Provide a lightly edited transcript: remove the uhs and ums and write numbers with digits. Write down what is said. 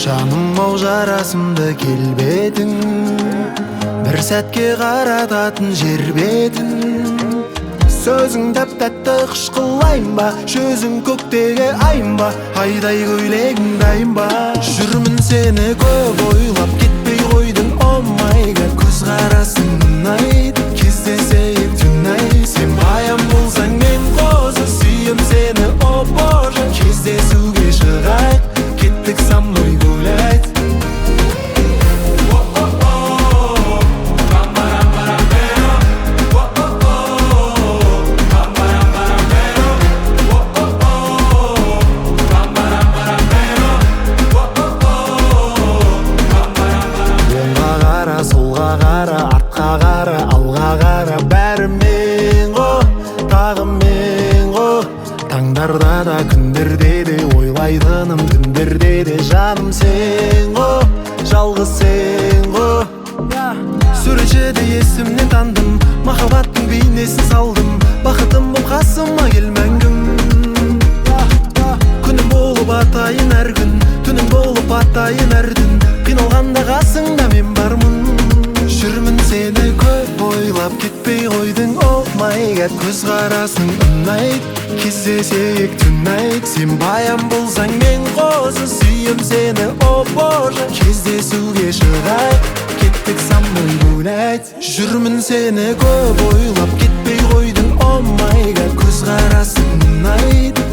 Жаным ау жарасымды келбедің, бір сәтке қарататын жер бетін. Сөзің тәп-тәтті қышқылайын ба, жүзің көктегі айын ба, айдай көйлегің дайын ба. Жүрмін сені көп ойлап, кетпей қойдың, oh my god. Көзқарасың ұнайды, кездесейік түнай. Сен баян болсаң мен қозы, сүйем сені, о боже. Кездесуге шығайық, кеттік со мной гулять. Солға қара, артқа қара, алға қара, бәрі мен ғо, тағы мен ғо. Таңдарда да күндерде де ойлайтыным, түндерде де жаным сен ғо, жалғыз сен ғо. Суретшіде есімнен тандым, махаббаттың бейнесін салдым. Бақытым бол қасыма кел мәңгім. Күнім болып атайын әр күн, түнім болып атайын әр түн. Қиналғанда қасыңда мен бармын. Жүрмін сені көп ойлап, кетпей қойдың, oh my god. Көзқарасың ұнайды, кездесейік түнайт. Сен баян болсаң мен қозы, сүйем сені, о боже. Кездесуге шығайық, кеттік со мной гулять. Жүрмін сені көп ойлап, кетпей қойдың, oh my god. Көзқарасың ұнайды,